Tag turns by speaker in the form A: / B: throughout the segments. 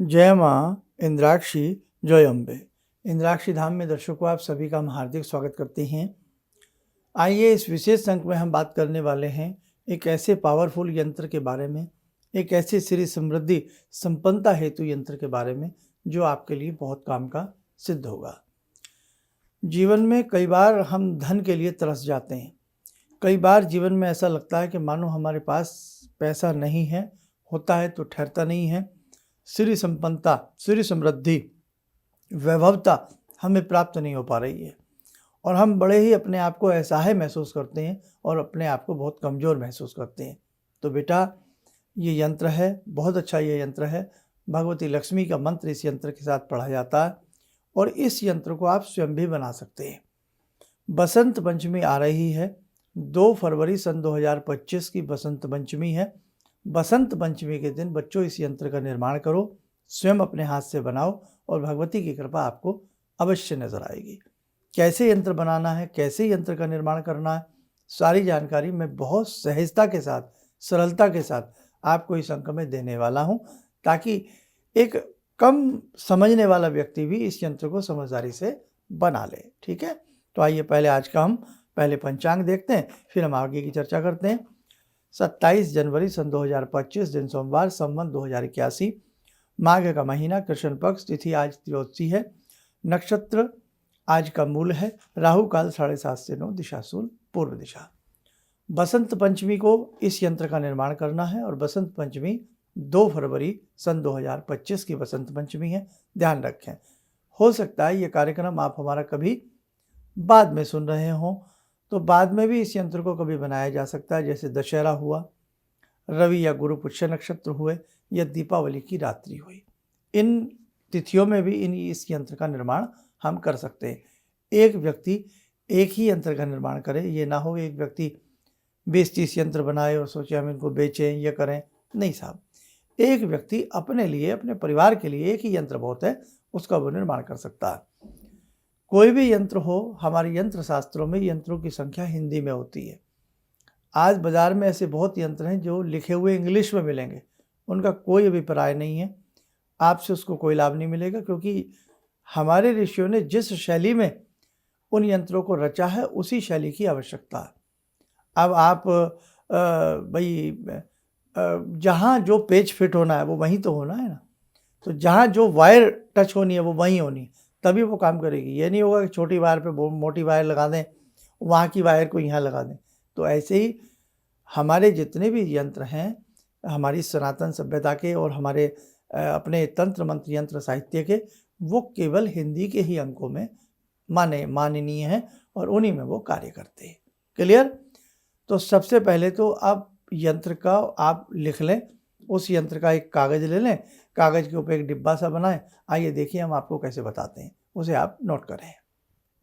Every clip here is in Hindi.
A: जय माँ इंद्राक्षी, जय अम्बे। इंद्राक्षी धाम में दर्शकों आप सभी का हम हार्दिक स्वागत करते हैं। आइए इस विशेष अंक में हम बात करने वाले हैं एक ऐसे पावरफुल यंत्र के बारे में, एक ऐसे श्री समृद्धि संपन्नता हेतु यंत्र के बारे में जो आपके लिए बहुत काम का सिद्ध होगा। जीवन में कई बार हम धन के लिए तरस जाते हैं। कई बार जीवन में ऐसा लगता है कि मानो हमारे पास पैसा नहीं है, होता है तो ठहरता नहीं है। श्री संपन्नता, श्री समृद्धि, वैभवता हमें प्राप्त नहीं हो पा रही है और हम बड़े ही अपने आप को असहाय महसूस करते हैं और अपने आप को बहुत कमज़ोर महसूस करते हैं। तो बेटा, ये यंत्र है, बहुत अच्छा ये यंत्र है। भगवती लक्ष्मी का मंत्र इस यंत्र के साथ पढ़ा जाता है और इस यंत्र को आप स्वयं भी बना सकते हैं। बसंत पंचमी आ रही है, 2 फरवरी सन 2025 की बसंत पंचमी है। बसंत पंचमी के दिन बच्चों इस यंत्र का निर्माण करो, स्वयं अपने हाथ से बनाओ और भगवती की कृपा आपको अवश्य नजर आएगी। कैसे यंत्र बनाना है, कैसे यंत्र का निर्माण करना है, सारी जानकारी मैं बहुत सहजता के साथ, सरलता के साथ आपको इस अंक में देने वाला हूं, ताकि एक कम समझने वाला व्यक्ति भी इस यंत्र को समझदारी से बना ले। ठीक है, तो आइए पहले आज का हम पहले पंचांग देखते हैं, फिर हम आगे की चर्चा करते हैं। 27 जनवरी सन 2025 दिन सोमवार, संवत 2081, माघ का महीना, कृष्ण पक्ष, तिथि आज त्रयोदशी है, नक्षत्र आज का मूल है, राहु काल 7:30 से 9, दिशा शूल पूर्व दिशा। बसंत पंचमी को इस यंत्र का निर्माण करना है और बसंत पंचमी 2 फरवरी सन 2025 की बसंत पंचमी है, ध्यान रखें। हो सकता है ये कार्यक्रम आप हमारा कभी बाद में सुन रहे हों, तो बाद में भी इस यंत्र को कभी बनाया जा सकता है, जैसे दशहरा हुआ, रवि या गुरु पुष्य नक्षत्र हुए या दीपावली की रात्रि हुई। इन तिथियों में भी इस यंत्र का निर्माण हम कर सकते हैं। एक व्यक्ति एक ही यंत्र का निर्माण करे, ये ना हो एक व्यक्ति 20-30 यंत्र बनाए और सोचे हम इनको बेचें, ये करें। नहीं साहब, एक व्यक्ति अपने लिए, अपने परिवार के लिए एक ही यंत्र बहुत है, उसका वो निर्माण कर सकता है। कोई भी यंत्र हो, हमारे यंत्र शास्त्रों में यंत्रों की संख्या हिंदी में होती है। आज बाजार में ऐसे बहुत यंत्र हैं जो लिखे हुए इंग्लिश में मिलेंगे, उनका कोई अभिप्राय नहीं है, आपसे उसको कोई लाभ नहीं मिलेगा, क्योंकि हमारे ऋषियों ने जिस शैली में उन यंत्रों को रचा है उसी शैली की आवश्यकता है। अब आप जहाँ जो पेज फिट होना है वो वहीं तो होना है ना, तो जहाँ जो वायर टच होनी है वो वहीं होनी है, तभी वो काम करेगी। ये नहीं होगा कि छोटी वायर पे मोटी वायर लगा दें, वहाँ की वायर को यहाँ लगा दें। तो ऐसे ही हमारे जितने भी यंत्र हैं, हमारी सनातन सभ्यता के और हमारे अपने तंत्र मंत्र यंत्र साहित्य के, वो केवल हिंदी के ही अंकों में माननीय हैं और उन्हीं में वो कार्य करते हैं। क्लियर? तो सबसे पहले तो आप यंत्र का आप लिख लें, उस यंत्र का एक कागज़ ले लें, कागज़ के ऊपर एक डिब्बा सा बनाएं। आइए देखिए हम आपको कैसे बताते हैं, उसे आप नोट करें।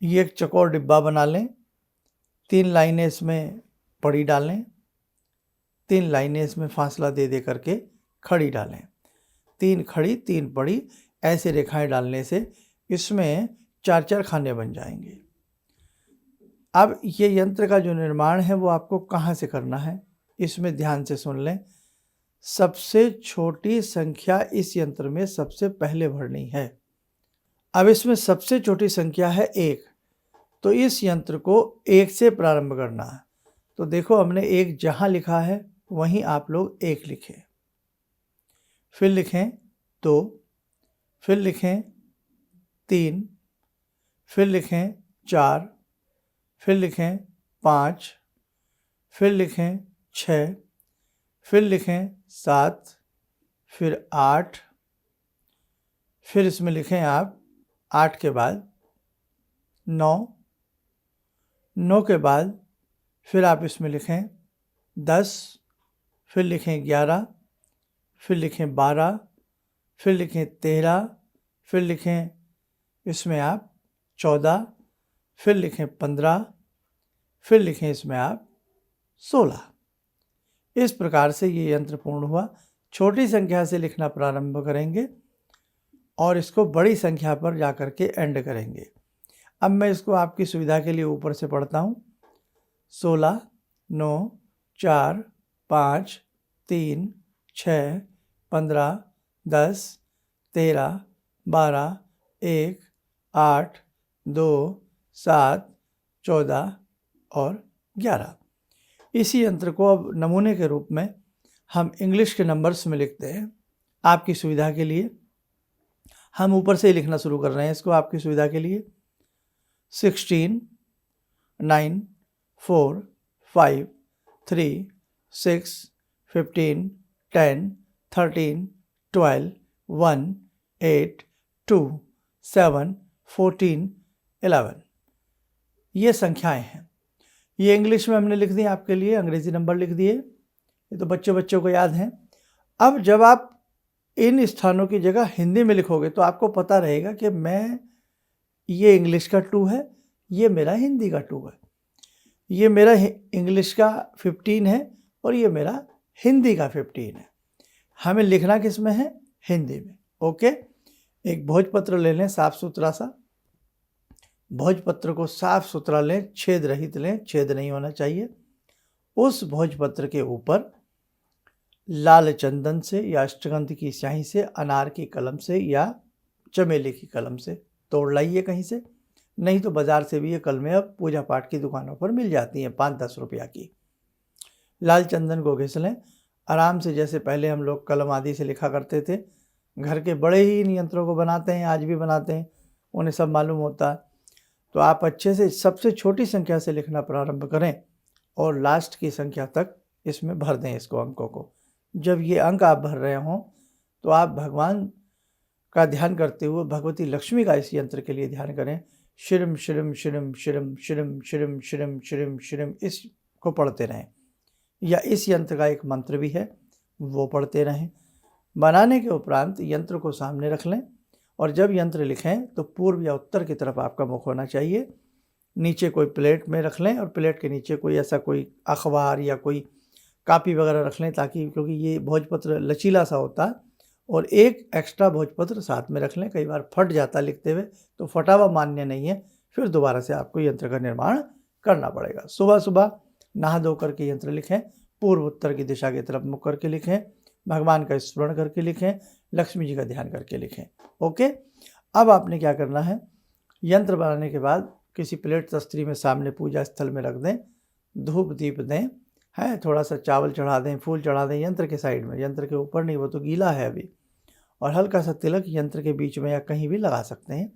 A: ये एक चौकोर डिब्बा बना लें, 3 लाइनें इसमें पड़ी डालें, 3 लाइनें इसमें फासला दे दे करके खड़ी डालें, 3 खड़ी 3 पड़ी, ऐसे रेखाएं डालने से इसमें 4-4 खाने बन जाएंगे। अब ये यंत्र का जो निर्माण है वो आपको कहाँ से करना है, इसमें ध्यान से सुन लें। सबसे छोटी संख्या इस यंत्र में सबसे पहले भरनी है। अब इसमें सबसे छोटी संख्या है 1, तो इस यंत्र को 1 से प्रारंभ करना है। तो देखो, हमने 1 जहाँ लिखा है वहीं आप लोग 1 लिखें, फिर लिखें 2, फिर लिखें 3, फिर लिखें 4, फिर लिखें 5, फिर लिखें 6, फिर लिखें 7, फिर 8, फिर इसमें लिखें आप 8 के बाद 9, 9 के बाद फिर आप इसमें लिखें 10, फिर लिखें 11, फिर लिखें 12, फिर लिखें 13, फिर लिखें इसमें आप 14, फिर लिखें 15, फिर लिखें इसमें आप 16। इस प्रकार से ये यंत्र पूर्ण हुआ। छोटी संख्या से लिखना प्रारंभ करेंगे और इसको बड़ी संख्या पर जाकर के एंड करेंगे। अब मैं इसको आपकी सुविधा के लिए ऊपर से पढ़ता हूँ। 16, 9, 4, 5, 3, 6, 15, 10, 13, 12, 1, 8, 2, 7, 14 और 11। इसी यंत्र को अब नमूने के रूप में हम इंग्लिश के नंबर्स में लिखते हैं। आपकी सुविधा के लिए हम ऊपर से ही लिखना शुरू कर रहे हैं इसको, आपकी सुविधा के लिए। 16, 9, 4, 5, 3, 6, 15, 10, 13, 12, 1, 8, 2, 7, 14, 11। ये संख्याएं हैं। ये इंग्लिश में हमने लिख दी आपके लिए, अंग्रेजी नंबर लिख दिए, ये तो बच्चों को याद हैं। अब जब आप इन स्थानों की जगह हिंदी में लिखोगे तो आपको पता रहेगा कि ये इंग्लिश का 2 है, ये मेरा हिंदी का 2 है, ये मेरा इंग्लिश का 15 है और ये मेरा हिंदी का 15 है। हमें लिखना किस में है? हिंदी में। ओके, एक भोजपत्र ले लें साफ सुथरा सा, भोजपत्र को साफ सुथरा लें, छेद रहित लें, छेद नहीं होना चाहिए। उस भोजपत्र के ऊपर लाल चंदन से या अष्टगंध की स्याही से, अनार की कलम से या चमेली की कलम से तोड़ लाइए कहीं से, नहीं तो बाज़ार से भी ये कलमें अब पूजा पाठ की दुकानों पर मिल जाती हैं 5-10 रुपया की। लाल चंदन को घिस लें आराम से, जैसे पहले हम लोग कलम आदि से लिखा करते थे। घर के बड़े ही इन यंत्रों को बनाते हैं, आज भी बनाते हैं, उन्हें सब मालूम होता है। तो आप अच्छे से सबसे छोटी संख्या से लिखना प्रारंभ करें और लास्ट की संख्या तक इसमें भर दें इसको, अंकों को। जब ये अंक आप भर रहे हों तो आप भगवान का ध्यान करते हुए भगवती लक्ष्मी का इस यंत्र के लिए ध्यान करें। शिरम शिरम शिरम शिरम शिरम शिरम शिरम शिरम शिरम, इसको पढ़ते रहें। या इस यंत्र का एक मंत्र भी है, वो पढ़ते रहें। बनाने के उपरांत यंत्र को सामने रख लें और जब यंत्र लिखें तो पूर्व या उत्तर की तरफ आपका मुख होना चाहिए। नीचे कोई प्लेट में रख लें और प्लेट के नीचे कोई ऐसा कोई अखबार या कोई कापी वगैरह रख लें, ताकि, क्योंकि ये भोजपत्र लचीला सा होता है, और एक एक्स्ट्रा भोजपत्र साथ में रख लें। कई बार फट जाता लिखते हुए, तो फटा हुआ मान्य नहीं है, फिर दोबारा से आपको यंत्र का निर्माण करना पड़ेगा। सुबह सुबह नहा धो करके यंत्र लिखें, पूर्व उत्तर की दिशा की तरफ मुख करके लिखें, भगवान का स्मरण करके लिखें, लक्ष्मी जी का ध्यान करके लिखें। ओके, अब आपने क्या करना है, यंत्र बनाने के बाद किसी प्लेट तस्तरी में सामने पूजा स्थल में रख दें, धूप दीप दें, है थोड़ा सा चावल चढ़ा दें, फूल चढ़ा दें यंत्र के साइड में, यंत्र के ऊपर नहीं, वो तो गीला है अभी, और हल्का सा तिलक यंत्र के बीच में या कहीं भी लगा सकते हैं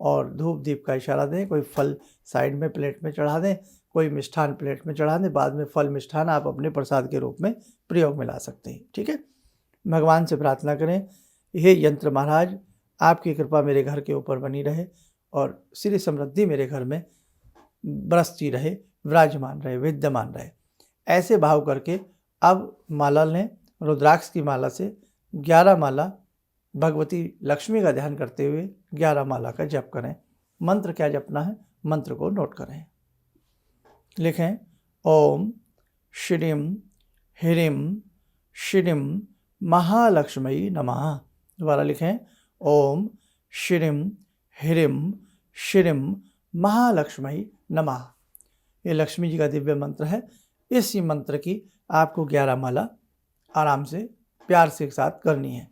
A: और धूप दीप का इशारा दें। कोई फल साइड में प्लेट में चढ़ा दें, कोई मिष्ठान प्लेट में चढ़ा दें, बाद में फल मिष्ठान आप अपने प्रसाद के रूप में प्रयोग में ला सकते हैं। ठीक है, भगवान से प्रार्थना करें, हे यंत्र महाराज, आपकी कृपा मेरे घर के ऊपर बनी रहे और श्री समृद्धि मेरे घर में बरसती रहे, विराजमान रहे, विद्यमान रहे। ऐसे भाव करके अब माला लें, रुद्राक्ष की माला से 11 माला भगवती लक्ष्मी का ध्यान करते हुए 11 माला का जप करें। मंत्र क्या जपना है, मंत्र को नोट करें। लिखें, ओम श्रीम ह्रीम श्रीम महालक्ष्मी नमः। दोबारा लिखें, ओम श्रीम ह्रीम श्रीम महालक्ष्मी नमः। ये लक्ष्मी जी का दिव्य मंत्र है। इसी मंत्र की आपको 11 माला आराम से प्यार से एक साथ करनी है।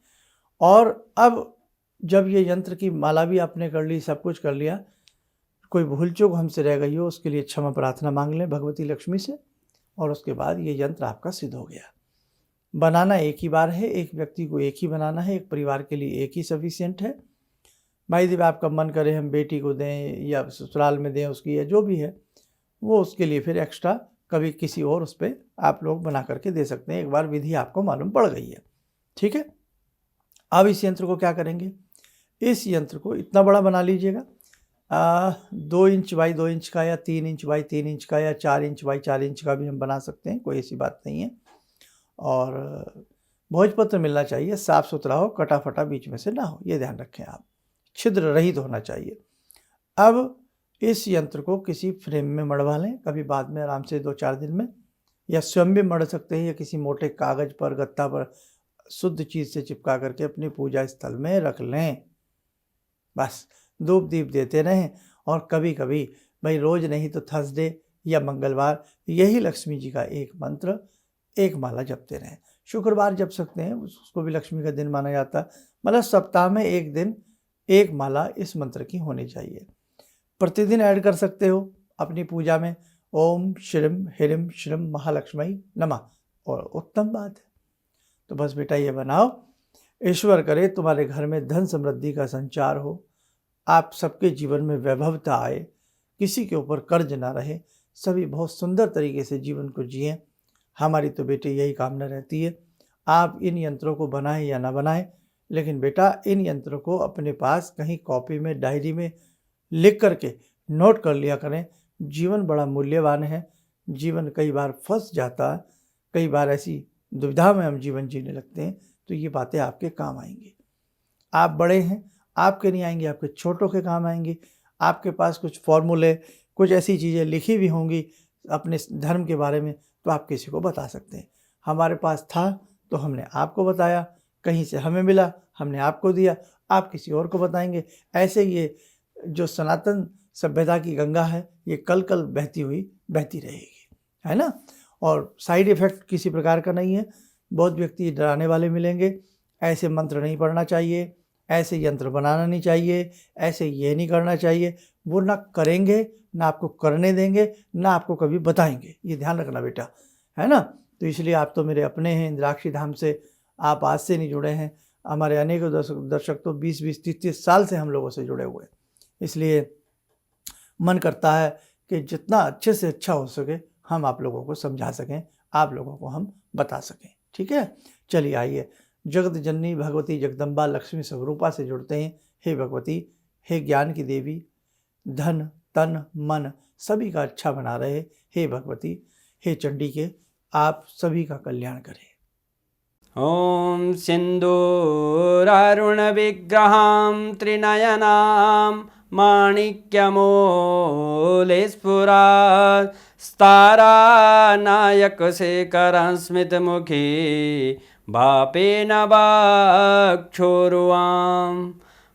A: और अब जब ये यंत्र की माला भी आपने कर ली, सब कुछ कर लिया, कोई भूल चूक हमसे रह गई हो उसके लिए क्षमा प्रार्थना मांग लें भगवती लक्ष्मी से, और उसके बाद ये यंत्र आपका सिद्ध हो गया। बनाना एक ही बार है, एक व्यक्ति को एक ही बनाना है, एक परिवार के लिए एक ही सफिशिएंट है। भाई देव आपका मन करे हम बेटी को दें या ससुराल में दें उसकी, या जो भी है वो, उसके लिए फिर एक्स्ट्रा कभी किसी और उस पर आप लोग बना करके दे सकते हैं। एक बार विधि आपको मालूम पड़ गई है। ठीक है, अब इस यंत्र को क्या करेंगे, इस यंत्र को इतना बड़ा बना लीजिएगा, 2 इंच बाई 2 इंच का या 3 इंच बाई 3 इंच का या 4 इंच बाई 4 इंच का भी हम बना सकते हैं, कोई ऐसी बात नहीं है। और भोजपत्र मिलना चाहिए, साफ़ सुथरा हो, कटा फटा बीच में से ना हो, ये ध्यान रखें आप, छिद्र रहित होना चाहिए। अब इस यंत्र को किसी फ्रेम में मढ़वा लें, कभी बाद में आराम से 2-4 दिन में, या स्वयं भी मढ़ सकते हैं, या किसी मोटे कागज़ पर, गत्ता पर शुद्ध चीज़ से चिपका करके अपनी पूजा स्थल में रख लें। बस धूप दीप देते रहें, और कभी कभी, भाई रोज़ नहीं तो थर्सडे या मंगलवार, यही लक्ष्मी जी का एक मंत्र, एक माला जपते रहें। शुक्रवार जप सकते हैं, उसको भी लक्ष्मी का दिन माना जाता है। मतलब सप्ताह में एक दिन एक माला इस मंत्र की होनी चाहिए। प्रतिदिन ऐड कर सकते हो अपनी पूजा में, ओम श्रीम ह्रीम श्रीम महालक्ष्मी नमः, और उत्तम बात है। तो बस बेटा ये बनाओ, ईश्वर करे तुम्हारे घर में धन समृद्धि का संचार हो, आप सबके जीवन में वैभवता आए, किसी के ऊपर कर्ज ना रहे, सभी बहुत सुंदर तरीके से जीवन को जिएं। हमारी तो बेटे यही कामना रहती है। आप इन यंत्रों को बनाएं या ना बनाएं, लेकिन बेटा इन यंत्रों को अपने पास कहीं कॉपी में, डायरी में लिख करके नोट कर लिया करें। जीवन बड़ा मूल्यवान है। जीवन कई बार फंस जाता है, कई बार ऐसी दुविधा में हम जीवन जीने लगते हैं, तो ये बातें आपके काम आएंगी। आप बड़े हैं, आपके नहीं आएंगी, आपके छोटों के काम आएंगी। आपके पास कुछ फॉर्मूले, कुछ ऐसी चीज़ें लिखी भी होंगी अपने धर्म के बारे में, तो आप किसी को बता सकते हैं। हमारे पास था तो हमने आपको बताया, कहीं से हमें मिला हमने आपको दिया, आप किसी और को बताएंगे। ऐसे ये जो सनातन सभ्यता की गंगा है, ये कल कल बहती हुई बहती रहेगी, है ना। और साइड इफ़ेक्ट किसी प्रकार का नहीं है। बहुत व्यक्ति डराने वाले मिलेंगे, ऐसे मंत्र नहीं पढ़ना चाहिए, ऐसे यंत्र बनाना नहीं चाहिए, ऐसे ये नहीं करना चाहिए। वो ना करेंगे, ना आपको करने देंगे, ना आपको कभी बताएंगे। ये ध्यान रखना बेटा, है ना। तो इसलिए आप तो मेरे अपने हैं, इंद्राक्षी धाम से आप आज से नहीं जुड़े हैं। हमारे अनेकों दर्शक तो 20-20, 30-30 साल से हम लोगों से जुड़े हुए हैं। इसलिए मन करता है कि जितना अच्छे से अच्छा हो सके हम आप लोगों को समझा सकें, आप लोगों को हम बता सकें। ठीक है, चलिए आइए जगत जननी भगवती जगदम्बा लक्ष्मी स्वरूपा से जुड़ते हैं। हे भगवती, हे ज्ञान की देवी, धन तन मन सभी का अच्छा बना रहे। हे भगवती, हे चंडी के आप सभी का कल्याण करें।
B: ॐ सिन्दूरारुणविग्रहां त्रिनयनां माणिक्यमूलस्फुरात् स्तारानायकशेखरं स्मितमुखी वापेन वाक्षोरुवां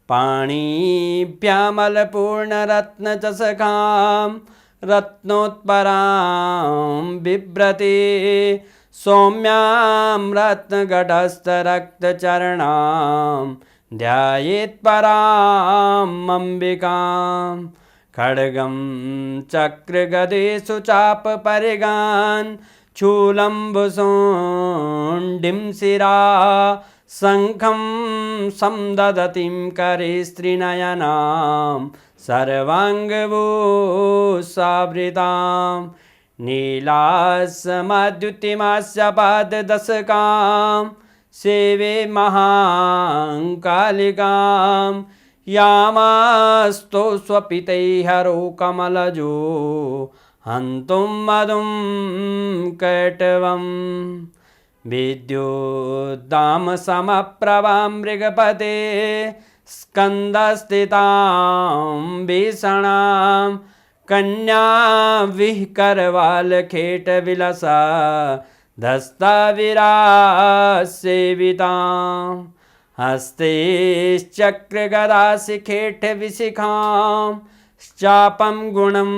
B: पाणिभ्यामलपूर्णरत्नचषकां रत्नोत्परां बिभ्रति सौम्यां रत्नघटस्थरक्तचरणां ध्यायेत्पराम् अम्बिकां खड्गं चक्रगदेषु चापपरिगान् शूलम्बुशुण्डिं शिरा शङ्खं संदधतीं करे स्त्रीनयनां सर्वाङ्गभूषावृतां नीलास्मद्युतिमास्य पाददशकां सेवे महाकालिकां यामास्तो स्वपितैहरो कमलजो हन्तुं मधुं कैटवम् विद्युद्दामसमप्रभां मृगपते स्कन्दस्थितां भीषणां कन्या विहकरवालखेटविलसा धस्ताविरासेवितां हस्तेश्चक्रगदाशिखेटविशिखां चापं गुणं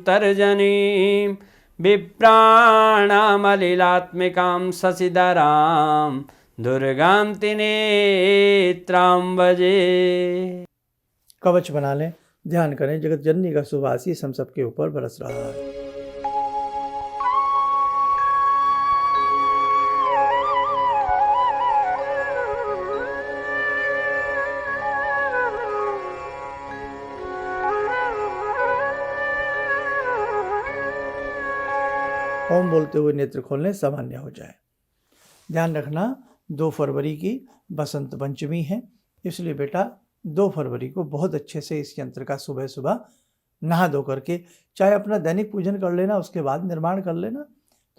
B: तर्जनीं विप्राणामलिलात्मिकां शशिधरां दुर्गां त्रिनेत्रां भजे।
A: कवच बना लें, ध्यान करें, जगत जननी का शुभ आशीष हम सबके ऊपर बरस रहा है। ओम बोलते हुए नेत्र खोलने सामान्य हो जाए। ध्यान रखना 2 फरवरी की बसंत पंचमी है, इसलिए बेटा 2 फरवरी को बहुत अच्छे से इस यंत्र का सुबह सुबह नहा धो करके चाहे अपना दैनिक पूजन कर लेना, उसके बाद निर्माण कर लेना।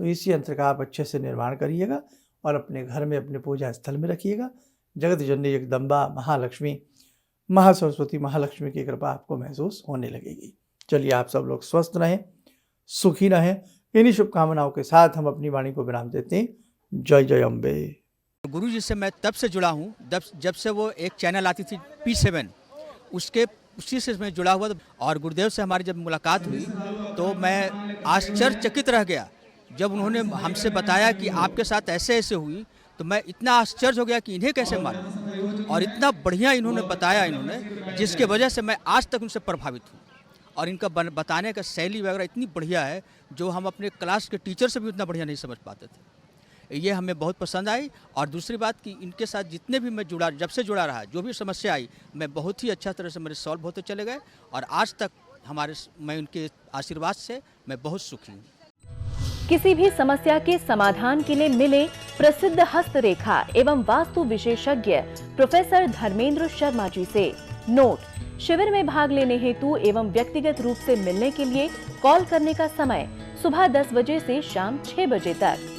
A: तो इस यंत्र का आप अच्छे से निर्माण करिएगा और अपने घर में, अपने पूजा स्थल में रखिएगा। जगत जननी जगदम्बा महालक्ष्मी, महासरस्वती महालक्ष्मी की कृपा आपको महसूस होने लगेगी। चलिए आप सब लोग स्वस्थ रहें, सुखी रहें। इन्हीं शुभकामनाओं के साथ हम अपनी वाणी को विराम देते हैं। जय जय अम्बे।
C: गुरु जी से मैं तब से जुड़ा हूँ जब से वो एक चैनल आती थी P7, उसी से मैं जुड़ा हुआ। और गुरुदेव से हमारी जब मुलाकात हुई तो मैं आश्चर्यचकित रह गया। जब उन्होंने हमसे बताया कि आपके साथ ऐसे ऐसे हुई, तो मैं इतना आश्चर्य हो गया कि इन्हें कैसे मालूम, और इतना बढ़िया इन्होंने बताया इन्होंने, जिसके वजह से मैं आज तक उनसे प्रभावित हूँ। और इनका बताने का शैली वगैरह इतनी बढ़िया है जो हम अपने क्लास के टीचर से भी उतना बढ़िया नहीं समझ पाते थे। ये हमें बहुत पसंद आई। और दूसरी बात कि इनके साथ जितने भी मैं जुड़ा, जब से जुड़ा रहा, जो भी समस्या आई, मैं बहुत ही अच्छा तरह से मेरे सॉल्व होते चले गए, और आज तक मैं उनके आशीर्वाद से मैं बहुत सुखी हूँ।
D: किसी भी समस्या के समाधान के लिए मिले प्रसिद्ध हस्तरेखा एवं वास्तु विशेषज्ञ प्रोफेसर धर्मेंद्र शर्मा जी से। नोट: शिविर में भाग लेने हेतु एवं व्यक्तिगत रूप से मिलने के लिए कॉल करने का समय सुबह 10 बजे से शाम 6 बजे तक।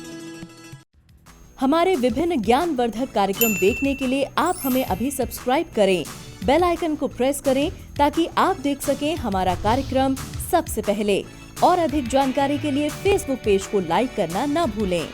D: हमारे विभिन्न ज्ञानवर्धक कार्यक्रम देखने के लिए आप हमें अभी सब्सक्राइब करें, बेल आइकन को प्रेस करें ताकि आप देख सकें हमारा कार्यक्रम सबसे पहले। और अधिक जानकारी के लिए फेसबुक पेज को लाइक करना न भूलें।